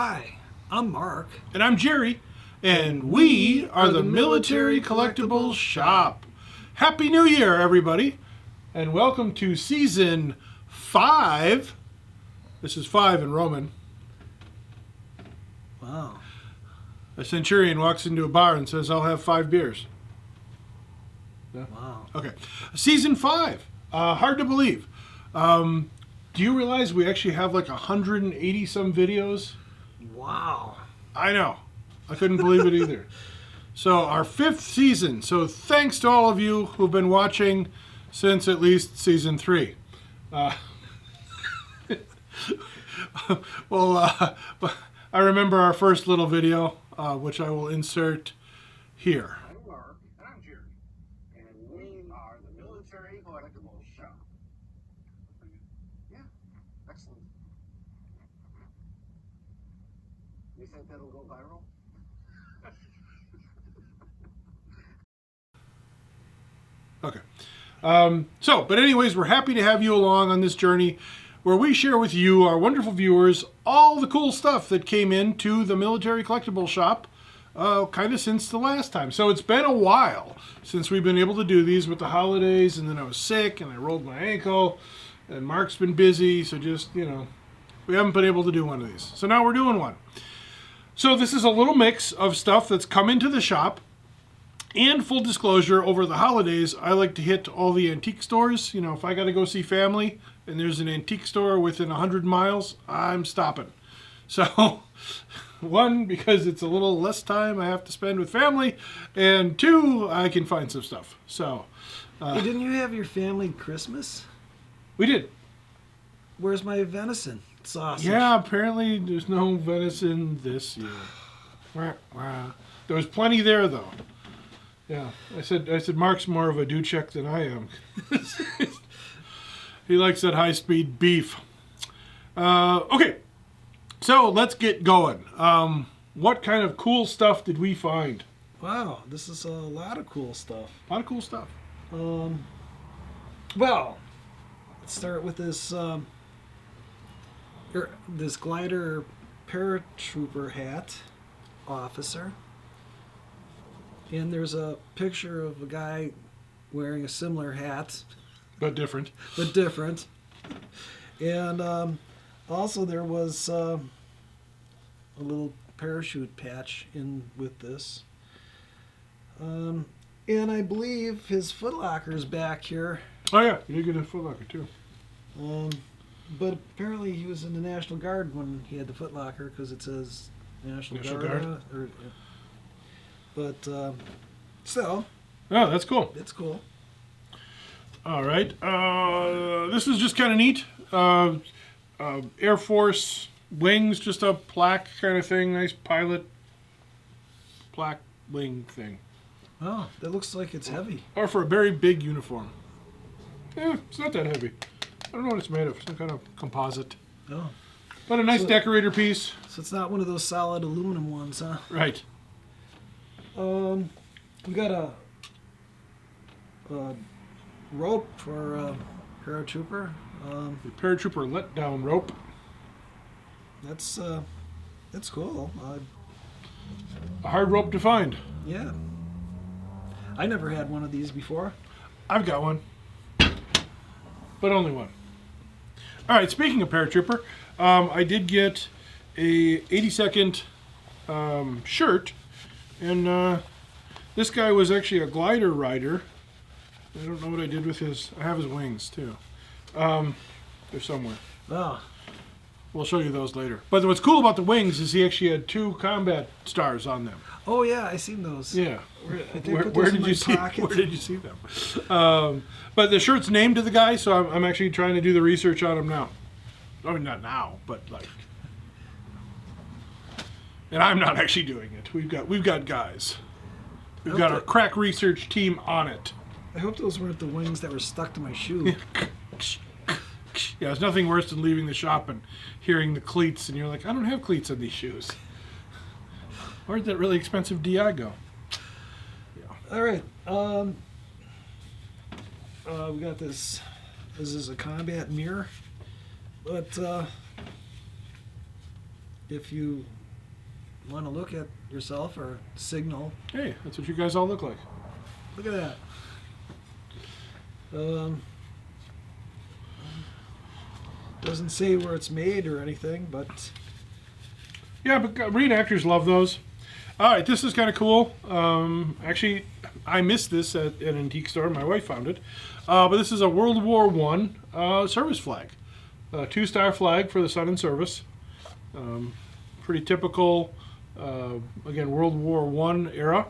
Hi, I'm Mark. And I'm Jerry, and we are the Military Collectibles Shop. Happy New Year, everybody, and welcome to Season 5. This is 5 in Roman. Wow. A centurion walks into a bar and says, I'll have 5 beers. Yeah? Wow. Okay. Season 5. Hard to believe. Do you realize we actually have like 180 some videos? Wow. I know. I couldn't believe it either. So our 5th season. So thanks to all of you who've been watching since at least season 3. I remember our first little video, which I will insert here. I'm Mark, and I'm Jerry, and we are the Military Collectibles Shop. Yeah, excellent. You think that'll go viral? Okay. But anyways, we're happy to have you along on this journey where we share with you, our wonderful viewers, all the cool stuff that came into the Military Collectibles Shop kind of since the last time. So it's been a while since we've been able to do these with the holidays, and then I was sick and I rolled my ankle, and Mark's been busy, so just, we haven't been able to do one of these. So now we're doing one. So this is a little mix of stuff that's come into the shop. And full disclosure, over the holidays, I like to hit all the antique stores. If I got to go see family and there's an antique store within 100 miles, I'm stopping. So, 1, because it's a little less time I have to spend with family, and 2, I can find some stuff. So, Hey, didn't you have your family Christmas? we did. Where's my venison sausage? Yeah, apparently there's no venison this year. Wah, wah. There was plenty there, though. Yeah, I said Mark's more of a Duchek than I am. He likes that high-speed beef. Okay, so let's get going. What kind of cool stuff did we find? Wow, this is a lot of cool stuff. A lot of cool stuff. Well, let's start with this this glider Paratrooper Hat officer. And there's a picture of a guy wearing a similar hat. But different. But different. And also there was a little parachute patch in with this. And I believe his footlocker is back here. Oh yeah, you did get a footlocker too. But apparently he was in the National Guard when he had the footlocker, because it says National Guard. But so. Oh, that's cool. It's cool. All right. This is just kind of neat. Air Force wings, just a plaque kind of thing. Nice pilot plaque wing thing. Oh, that looks like it's heavy. Or for a very big uniform. Yeah, it's not that heavy. I don't know what it's made of. Some kind of composite. Oh. But a nice decorator piece. So it's not one of those solid aluminum ones, huh? Right. We got a rope for paratrooper. The paratrooper let-down rope. That's cool. A hard rope to find. Yeah. I never had one of these before. I've got one. But only one. All right, speaking of paratrooper, I did get a 82nd shirt. And this guy was actually a glider rider. I don't know what I did with his. I have his wings too. They're somewhere. Oh. We'll show you those later. But what's cool about the wings is he actually had 2 combat stars on them. Oh yeah, I seen those. Yeah. Where did you see? Where did you see them? But the shirt's named to the guy, so I'm actually trying to do the research on him now. I mean, not now, but like. And I'm not actually doing it. We've got guys. We've got our crack research team on it. I hope those weren't the wings that were stuck to my shoe. Yeah, there's nothing worse than leaving the shop and hearing the cleats, and you're like, I don't have cleats on these shoes. Where'd that really expensive DI go? Yeah. All right. We got this. This is a combat mirror, but if you want to look at yourself or signal. Hey, that's what you guys all look like. Look at that. Doesn't say where it's made or anything, but Yeah, but reenactors love those. All right, this is kind of cool. Actually, I missed this at an antique store. My wife found it. But this is a World War One service flag. A 2-star flag for the Sun and Service. Pretty typical, again, World War One era.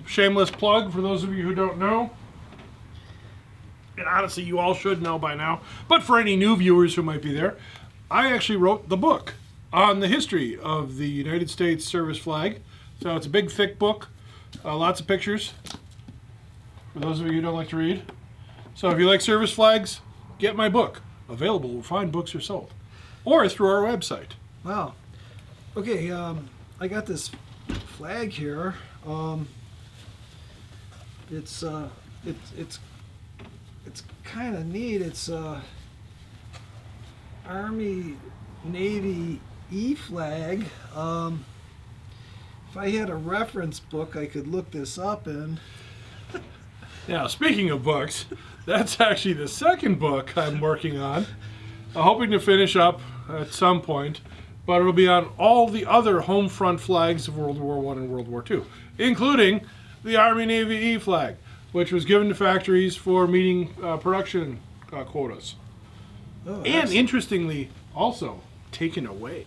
Shameless plug for those of you who don't know. And honestly, you all should know by now. But for any new viewers who might be there, I actually wrote the book on the history of the United States service flag. So it's a big, thick book. Lots of pictures. For those of you who don't like to read. So if you like service flags, get my book. Available where fine books are sold. Or through our website. wow. Okay, I got this flag here. It's kind of neat. It's Army Navy E flag. If I had a reference book, I could look this up in. Now, speaking of books, that's actually the second book I'm working on. I'm hoping to finish up at some point, but it'll be on all the other home front flags of World War I and World War II, including the Army Navy E flag, which was given to factories for meeting production quotas. Oh, And excellent. interestingly, also taken away.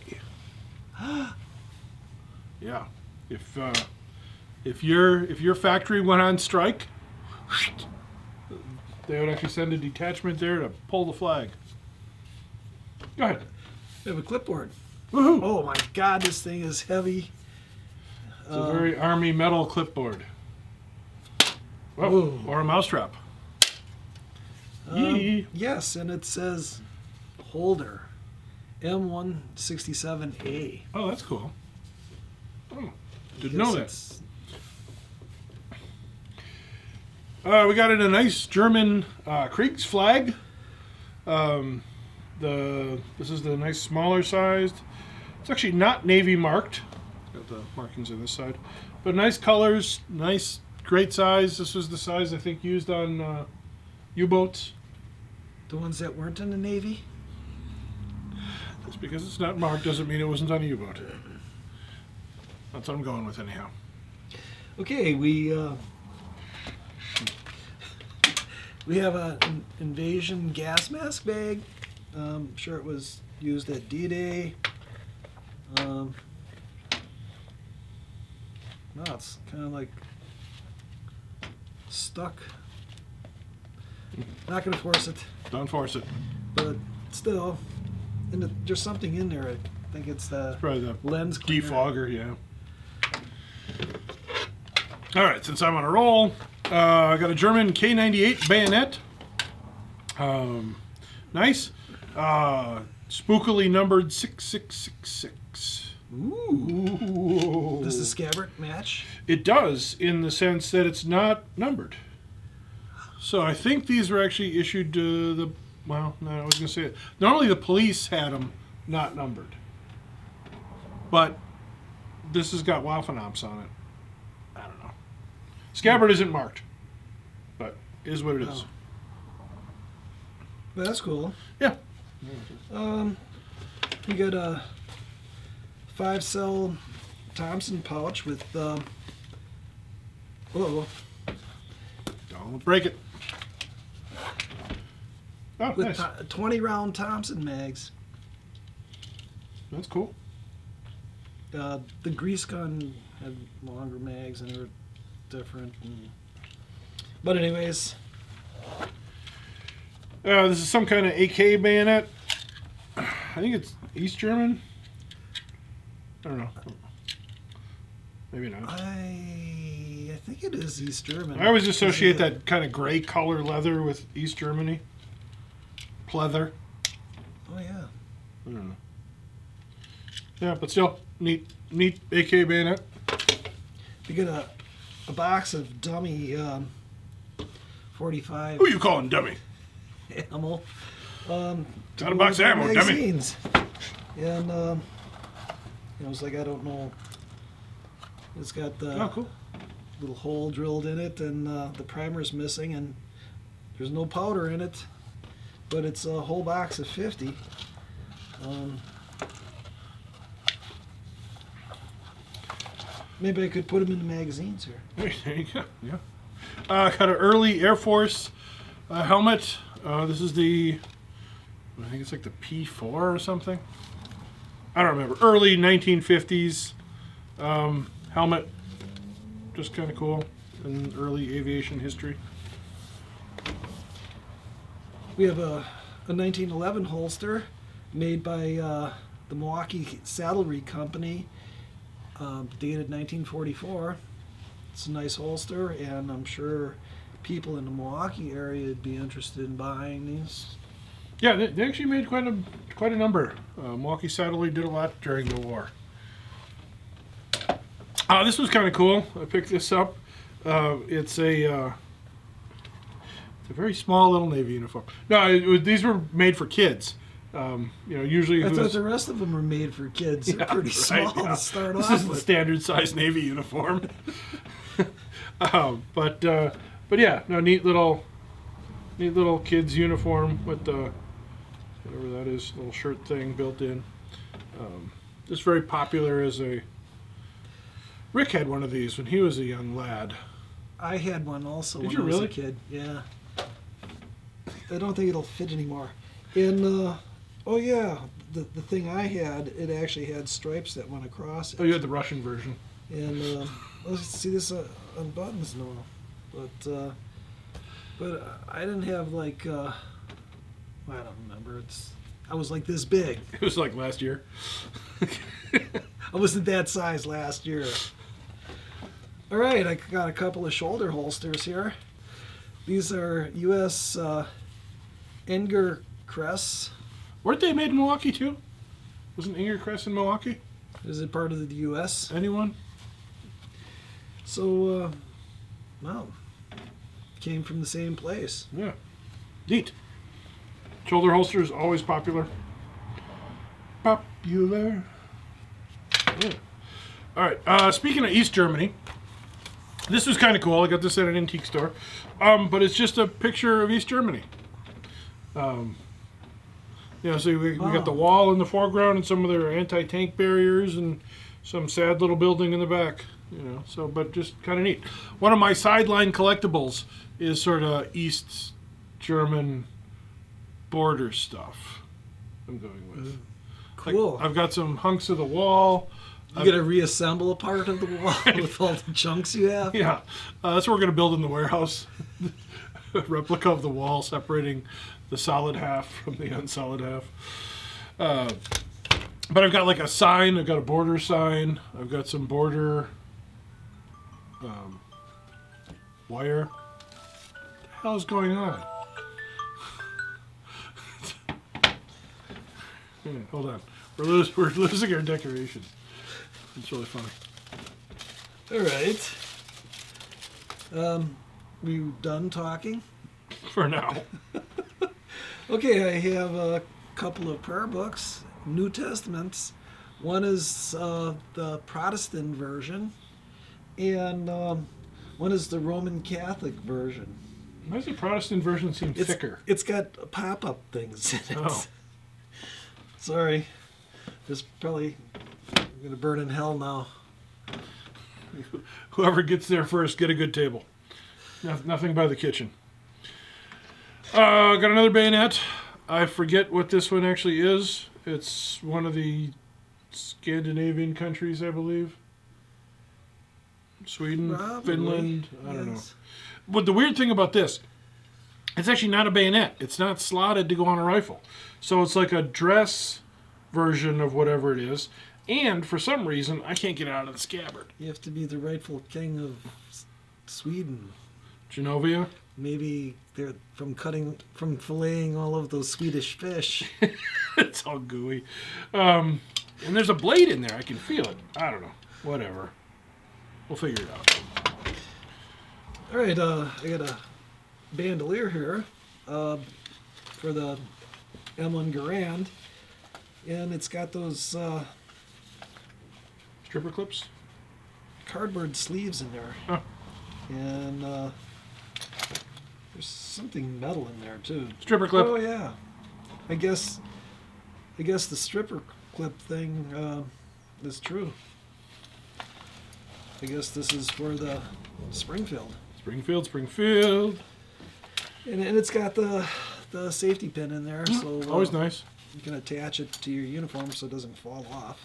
Yeah, if your factory went on strike, they would actually send a detachment there to pull the flag. Go ahead. We have a clipboard. Woohoo! Oh my God, this thing is heavy. It's a very Army metal clipboard. Whoa, Whoa. or a mousetrap. Yee. Yes, and it says holder M167A. Oh, that's cool. Oh, didn't Guess know that. it's- We got in a nice German Kriegsflag. This is the nice smaller sized. It's actually not Navy marked. Got the markings on this side, but nice colors, nice, great size. This was the size I think used on U-boats. The ones that weren't in the Navy? Just because it's not marked doesn't mean it wasn't on a U-boat. That's what I'm going with anyhow. Okay, we have an invasion gas mask bag. I'm sure it was used at D-Day. No, it's kind of like stuck. Not going to force it, Don't force it. but still, there's something in there. I think it's the Probably the lens cleaner. defogger, yeah. All right, since I'm on a roll, I got a German K98 bayonet. Nice. Spookily numbered 6666. Ooh. Ooh. Does the Scabbard match? It does, in the sense that it's not numbered. So I think these were actually issued to the, well, no, I was going to say it. Normally the police had them not numbered. But this has got Waffenamps on it. I don't know. Scabbard isn't marked, but is what it is. Oh. But that's cool. Yeah. You got a 5-cell Thompson pouch with whoa, Don't break it. Oh, with nice. 20 round Thompson mags. That's cool. The grease gun had longer mags and they were different. But anyways, This is some kind of AK bayonet. I think it's East German. I don't know. Maybe not. I think it is East German. I always associate that kind of gray color leather with East Germany. Pleather. Oh yeah. I don't know. Yeah, but still, neat AK bayonet. You get a box of dummy 45 Who you calling dummy? ammo. Not a box of ammo, dummy. magazines. And You know, it's like, I don't know. It's got the Oh, cool. little hole drilled in it, and the primer's missing, and there's no powder in it, but it's a whole box of 50. Maybe I could put them in the magazines here. There you go. Yeah. Got an early Air Force helmet. This is the, I think it's like the P4 or something. I don't remember. Early 1950s helmet. Just kind of cool in early aviation history. We have a 1911 holster made by the Milwaukee Saddlery Company, dated 1944. It's a nice holster, and I'm sure people in the Milwaukee area would be interested in buying these. Yeah, they actually made quite a number. Milwaukee Saddlery did a lot during the war. This was kind of cool. I picked this up. It's a very small little Navy uniform. No, these were made for kids. Usually. I thought the rest of them were made for kids. They're pretty small to start this off is the with. standard size Navy uniform. But yeah, no, neat little kids uniform with the whatever that is, little shirt thing built in. Just very popular as a. Rick had one of these when he was a young lad. I had one also Did when you I was really? a kid. Yeah. I don't think it'll fit anymore. And oh yeah, the thing I had, it actually had stripes that went across it. Oh, you had the Russian version. And let's see this on buttons now, but I didn't have like I don't remember. I was like this big. It was like last year. I wasn't that size last year. All right, I got a couple of shoulder holsters here. These are U.S. Enger Cress. Weren't they made in Milwaukee too? Wasn't Inger Cress in Milwaukee? Is it part of the U.S.? Anyone? So, well, came from the same place. Yeah. Neat. Shoulder holsters, always popular. Popular. Yeah. All right. Speaking of East Germany, this was kind of cool. I got this at an antique store. But it's just a picture of East Germany. So we got the wall in the foreground and some of their anti-tank barriers and some sad little building in the back. But just kind of neat. One of my sideline collectibles is sort of East German border stuff I'm going with. Cool. I've got some hunks of the wall. You got to reassemble a part of the wall with all the chunks you have? Yeah. That's what we're going to build in the warehouse. A replica of the wall separating the solid half from the unsolid half. But I've got like a sign. I've got a border sign. I've got some border wire. What the hell is going on? Hold on. We're losing our decorations. It's really funny. All right. We done talking? For now. Okay, I have a couple of prayer books, New Testaments. One is the Protestant version, and one is the Roman Catholic version. Why does the Protestant version seem thicker? It's got pop-up things in it. Oh. Sorry. This probably going to burn in hell now. Whoever gets there first, get a good table. Nothing by the kitchen. Got another bayonet. I forget what this one actually is. It's one of the Scandinavian countries, I believe. Sweden, Probably, Finland, I don't know. yes. But the weird thing about this, it's actually not a bayonet. It's not slotted to go on a rifle. So it's like a dress version of whatever it is. And for some reason, I can't get it out of the scabbard. You have to be the rightful king of Sweden. Genovia? Maybe they're from filleting all of those Swedish fish. It's all gooey. And there's a blade in there. I can feel it. I don't know. Whatever. We'll figure it out. All right, I got a bandolier here for the M1 Garand, and it's got those Stripper clips? cardboard sleeves in there. Huh. And there's something metal in there too. Stripper clip. Oh yeah. I guess the stripper clip thing is true. I guess this is for the Springfield. Springfield. And it's got the safety pin in there, so Always nice. you can attach it to your uniform so it doesn't fall off.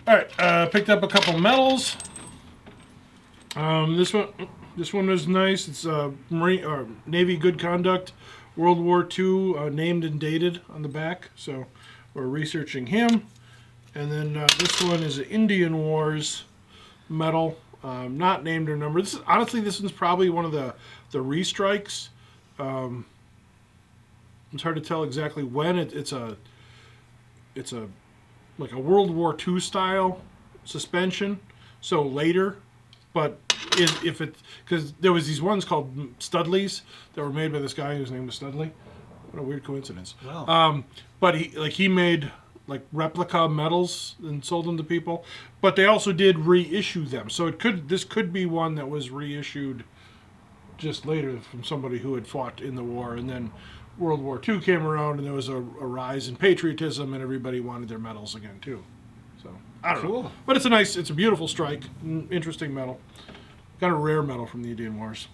All right, picked up a couple medals. This one is nice. It's Marine or Navy Good Conduct, World War II, named and dated on the back. So we're researching him. And then this one is an Indian Wars medal, not named or numbered. Honestly, this one's probably one of the restrikes. It's hard to tell exactly when. It's a like a World War II style suspension, so later. But if it, because there was these ones called Studleys that were made by this guy whose name was Studley. What a weird coincidence. Wow. But he made like replica medals and sold them to people. But they also did reissue them, so this could be one that was reissued just later from somebody who had fought in the war, and then World War II came around, and there was a rise in patriotism, and everybody wanted their medals again too. So I don't know, but it's a beautiful strike, interesting medal. Got a rare medal from the Indian Wars.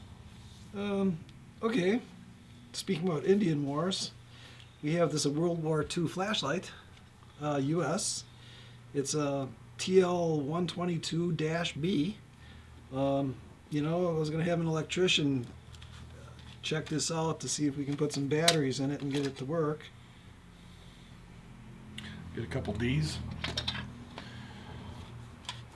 Okay. Speaking about Indian Wars, we have this World War II flashlight, U.S. It's a TL122-B. You know, I was going to have an electrician check this out to see if we can put some batteries in it and get it to work. Get a couple D's.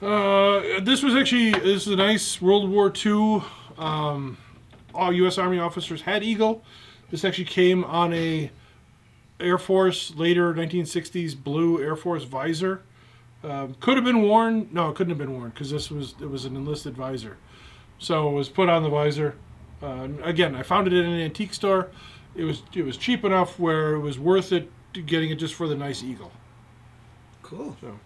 This is a nice World War II. All U.S. Army officers had Eagle. This actually came on a Air Force later 1960s blue Air Force visor. Could have been worn. No, it couldn't have been worn because it was an enlisted visor. So it was put on the visor. Again, I found it in an antique store. It was cheap enough where it was worth it getting it just for the nice Eagle. Cool. So.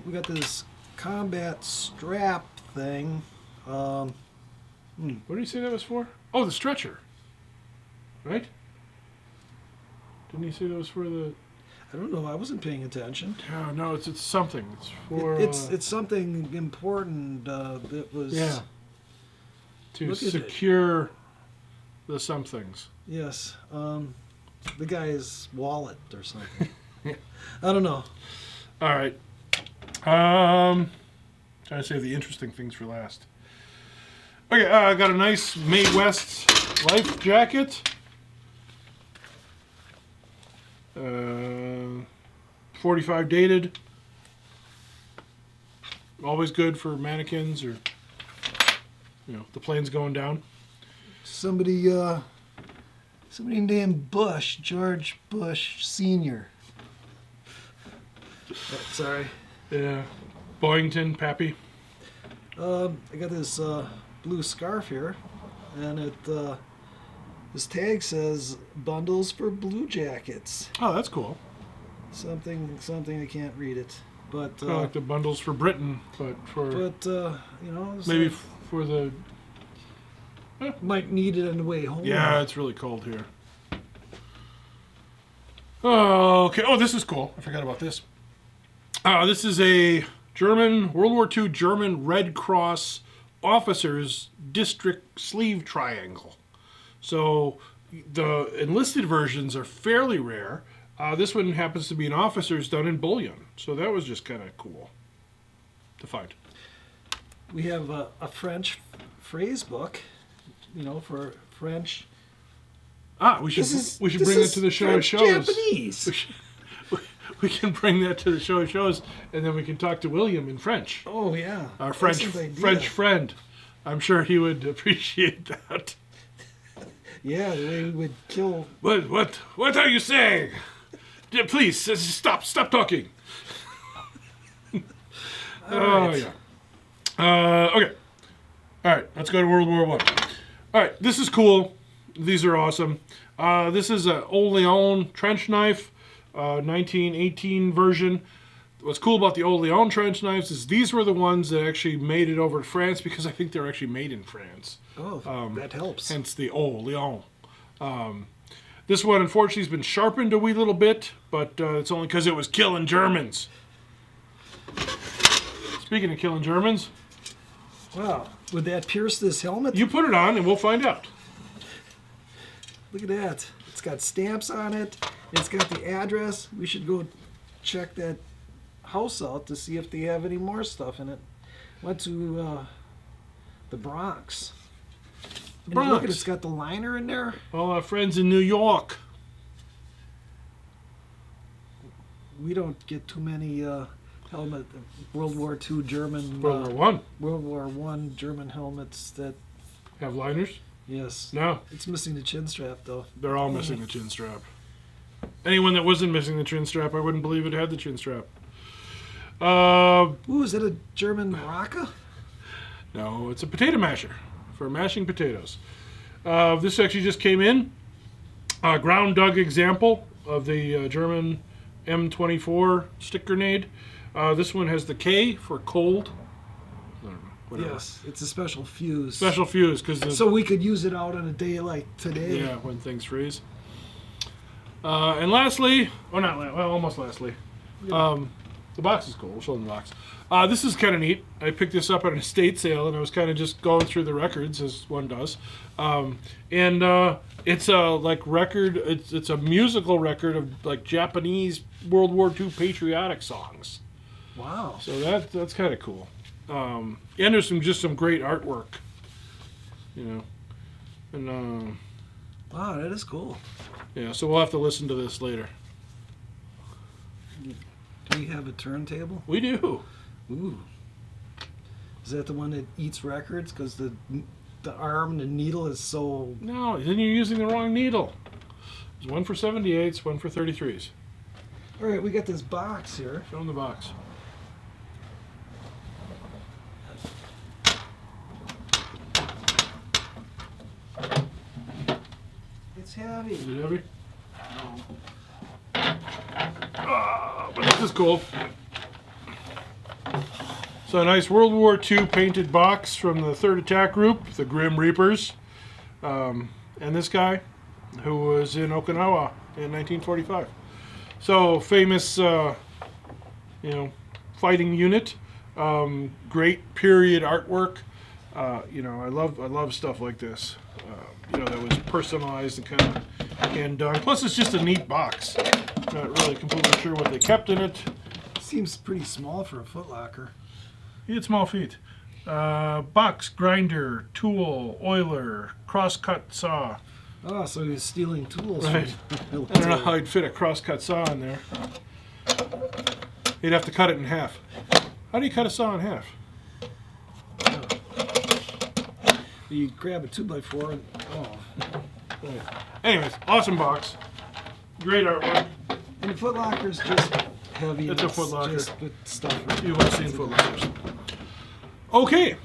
We got this combat strap thing. What did you say that was for? Oh, the stretcher. Right? Didn't you say that was for the... I don't know. I wasn't paying attention. Oh, no, it's something. It's for... It's something important that was... Yeah. To secure the somethings. Yes. The guy's wallet or something. I don't know. All right. Trying to save the interesting things for last. Okay, I got a nice Mae West life jacket. 45 dated. Always good for mannequins or, the plane's going down. Somebody named Bush, George Bush Sr. Sorry. Yeah. Boyington, Pappy. I got this blue scarf here, and this tag says bundles for blue jackets. Oh, that's cool. Something I can't read it, but Kind of like the bundles for Britain, but maybe for the might need it on the way home. Yeah, it's really cold here. Oh, okay. Oh, this is cool. I forgot about this. This is a World War II German Red Cross officers district sleeve triangle. So the enlisted versions are fairly rare. This one happens to be an officer's done in bullion. So that was just kind of cool to find. We have a French phrase book, for French. We should bring it to the show French shows. Japanese. We can bring that to the show shows, and then we can talk to William in French. Oh yeah, our French friend. I'm sure he would appreciate that. Yeah, the way we would kill. What are you saying? Please stop talking. Right. Yeah. Okay. All right. Let's go to World War I. All right. This is cool. These are awesome. This is a Old Leon trench knife. 1918 version. What's cool about the old Leon trench knives is these were the ones that actually made it over to France, because I think they're actually made in France. Oh, that helps. Hence the old Leon. This one, unfortunately, has been sharpened a wee little bit, but it's only because it was killing Germans. Speaking of killing Germans, Wow, would that pierce this helmet? you put it on and we'll find out. Look at that. It's got stamps on it. It's got the address. We should go check that house out to see if they have any more stuff in it. Went to the Bronx. And Bronx. Look at it's got the liner in there. All our friends in New York. We don't get too many helmet World War II German World War One. World War One German helmets that Have liners? yes. No. It's missing the chin strap though. They're all missing the chin strap. Anyone that wasn't missing the chin strap, I wouldn't believe it had the chin strap. Ooh, is that a German Raka? No, it's a potato masher for mashing potatoes. This actually just came in. A ground dug example of the German M24 stick grenade. This one has the K for cold. I don't know, whatever. Yes, it's a special fuse. Special fuse, because So we could use it out on a day like today. yeah, when things freeze. And lastly, almost lastly, the box is cool. We'll show them the box. This is kind of neat. I picked this up at an estate sale, and I was kind of just going through the records, as one does. It's a record. It's a musical record of like Japanese World War II patriotic songs. Wow. So that's kind of cool. And there's some great artwork. And Wow, that is cool. yeah, so we'll have to listen to this later. Do we have a turntable? We do. Ooh. Is that the one that eats records? Because the arm and the needle is so... No, then you're using the wrong needle. There's one for 78s, one for 33s. All right, we got this box here. Show them the box. It's heavy. Is it heavy? But this is cool. So a nice World War II painted box from the 3rd Attack Group, the Grim Reapers. And this guy, who was in Okinawa in 1945. So famous, fighting unit. Great period artwork. I love stuff like this. That was personalized and kind of hand done. Plus, it's just a neat box. Not really completely sure what they kept in it. Seems pretty small for a Foot Locker. He had small feet. Box, grinder, tool, oiler, crosscut saw. Oh, so he's stealing tools. Right. From I don't know how he'd fit a crosscut saw in there. He'd have to cut it in half. How do you cut a saw in half? You grab a 2x4 and... Oh. Right. Anyways, awesome box. Great artwork. And the Foot Locker's just heavy. It's a Foot Locker. Just with stuff. You've all seen Foot Lockers. Okay.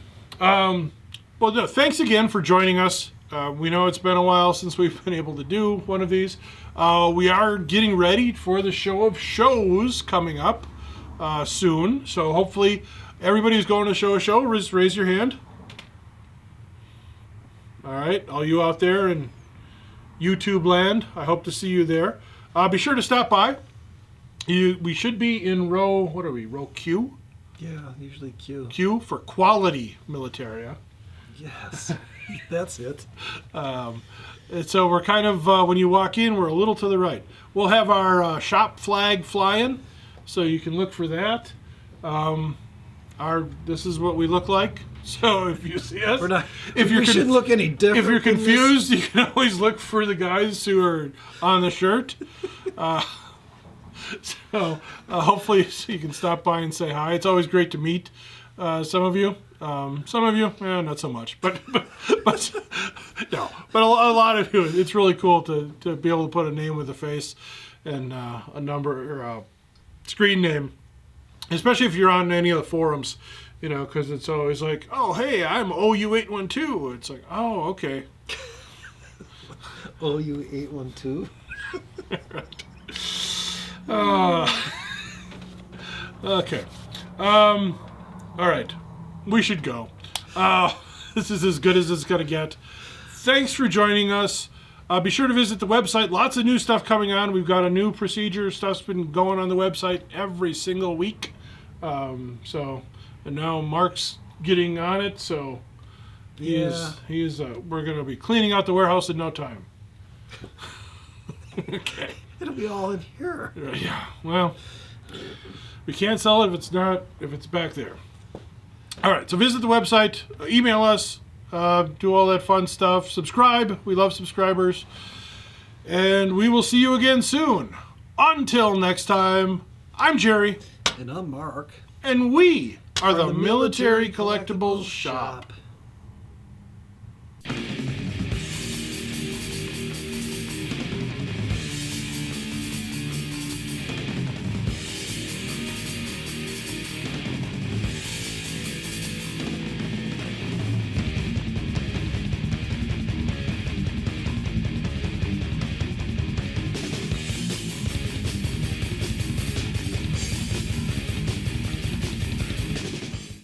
Well, thanks again for joining us. We know it's been a while since we've been able to do one of these. We are getting ready for the show of shows coming up soon. So hopefully everybody who's going to show a show, raise your hand. All right. All you out there in YouTube land, I hope to see you there. Be sure to stop by. We should be in row, what are we, row Q? Yeah, usually Q. Q for quality militaria. Yes, that's it. And so we're kind of, when you walk in, we're a little to the right. We'll have our shop flag flying, so you can look for that. This is what we look like. So if you see us, we shouldn't look any different. If you're than confused, you can always look for the guys who are on the shirt. So hopefully you can stop by and say hi. It's always great to meet some of you. Some of you, not so much. But no. But a lot of you, it's really cool to be able to put a name with a face and a number or a screen name, especially if you're on any of the forums. Because it's always like, oh, hey, I'm OU812. It's like, oh, okay. OU812. Okay. All right. We should go. This is as good as it's going to get. Thanks for joining us. Be sure to visit the website. Lots of new stuff coming on. We've got a new procedure. Stuff's been going on the website every single week. And now Mark's getting on it, so we're going to be cleaning out the warehouse in no time. Okay. It'll be all in here. Yeah. Well, we can't sell it if it's back there. All right. So visit the website, email us, do all that fun stuff. Subscribe. We love subscribers. And we will see you again soon. Until next time, I'm Jerry. And I'm Mark. And we are the Military Collectibles Shop.